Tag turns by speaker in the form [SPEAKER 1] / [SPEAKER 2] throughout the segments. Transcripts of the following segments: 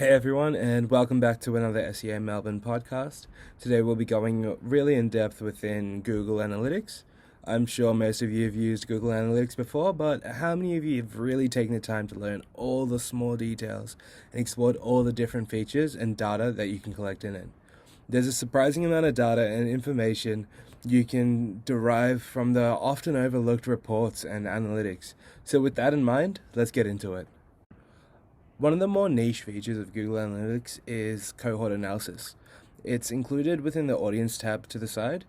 [SPEAKER 1] Hey everyone, and welcome back to another SEO Melbourne podcast. Today we'll be going really in depth within Google Analytics. I'm sure most of you have used Google Analytics before, but how many of you have really taken the time to learn all the small details and explored all the different features and data that you can collect in it? There's a surprising amount of data and information you can derive from the often overlooked reports and analytics. So with that in mind, let's get into it. One of the more niche features of Google Analytics is Cohort Analysis. It's included within the Audience tab to the side.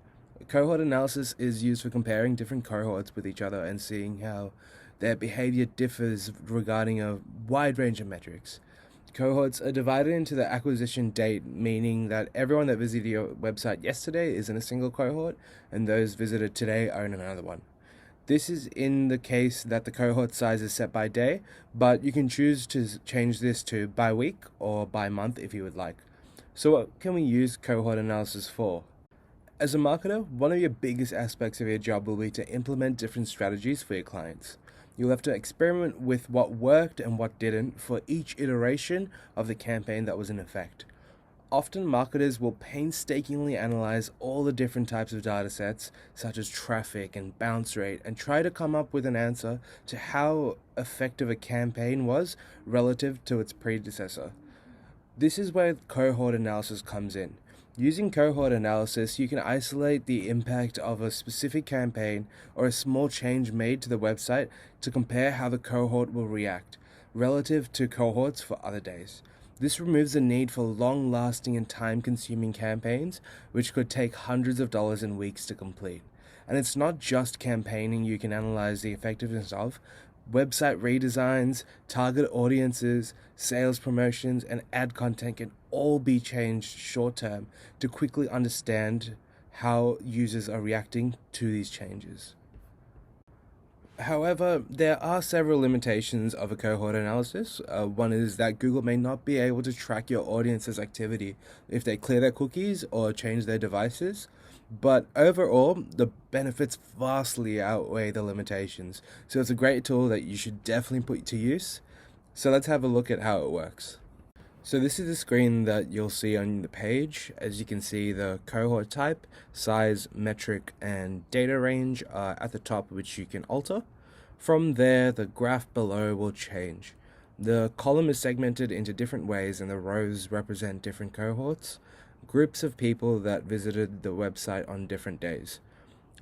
[SPEAKER 1] Cohort Analysis is used for comparing different cohorts with each other and seeing how their behavior differs regarding a wide range of metrics. Cohorts are divided into the acquisition date, meaning that everyone that visited your website yesterday is in a single cohort, and those visited today are in another one. This is in the case that the cohort size is set by day, but you can choose to change this to by week or by month if you would like. So what can we use cohort analysis for? As a marketer, one of your biggest aspects of your job will be to implement different strategies for your clients. You'll have to experiment with what worked and what didn't for each iteration of the campaign that was in effect. Often marketers will painstakingly analyze all the different types of data sets, such as traffic and bounce rate, and try to come up with an answer to how effective a campaign was relative to its predecessor. This is where cohort analysis comes in. Using cohort analysis, you can isolate the impact of a specific campaign or a small change made to the website to compare how the cohort will react relative to cohorts for other days. This removes the need for long-lasting and time-consuming campaigns, which could take hundreds of dollars and weeks to complete. And it's not just campaigning you can analyze the effectiveness of. Website redesigns, target audiences, sales promotions, and ad content can all be changed short-term to quickly understand how users are reacting to these changes. However, there are several limitations of a cohort analysis. One is that Google may not be able to track your audience's activity if they clear their cookies or change their devices. But overall, the benefits vastly outweigh the limitations. So it's a great tool that you should definitely put to use. So let's have a look at how it works. So this is the screen that you'll see on the page. As you can see, the cohort type, size, metric, and data range are at the top, which you can alter. From there, the graph below will change. The column is segmented into different ways, and the rows represent different cohorts, groups of people that visited the website on different days.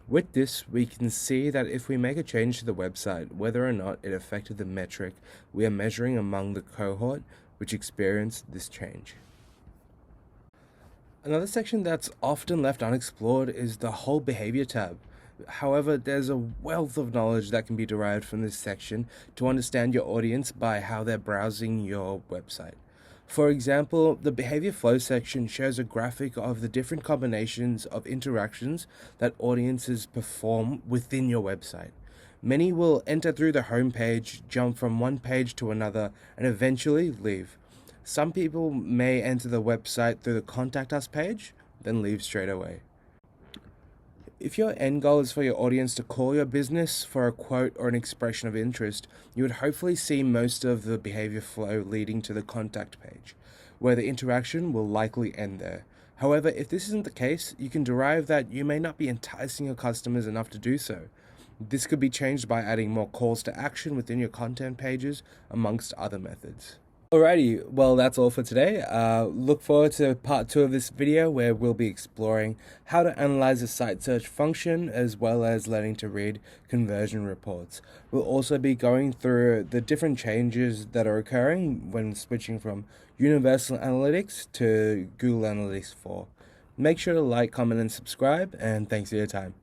[SPEAKER 1] With this, we can see that if we make a change to the website, whether or not it affected the metric we are measuring among the cohort which experienced this change. Another section that's often left unexplored is the whole Behaviour tab. However, there's a wealth of knowledge that can be derived from this section to understand your audience by how they're browsing your website. For example, the Behavior Flow section shows a graphic of the different combinations of interactions that audiences perform within your website. Many will enter through the home page, jump from one page to another, and eventually leave. Some people may enter the website through the Contact Us page, then leave straight away. If your end goal is for your audience to call your business for a quote or an expression of interest, you would hopefully see most of the behavior flow leading to the contact page, where the interaction will likely end there. However, if this isn't the case, you can derive that you may not be enticing your customers enough to do so. This could be changed by adding more calls to action within your content pages, amongst other methods. Alrighty, well that's all for today. Look forward to part 2 of this video where we'll be exploring how to analyze the site search function as well as learning to read conversion reports. We'll also be going through the different changes that are occurring when switching from Universal Analytics to Google Analytics 4. Make sure to like, comment, and subscribe, and thanks for your time.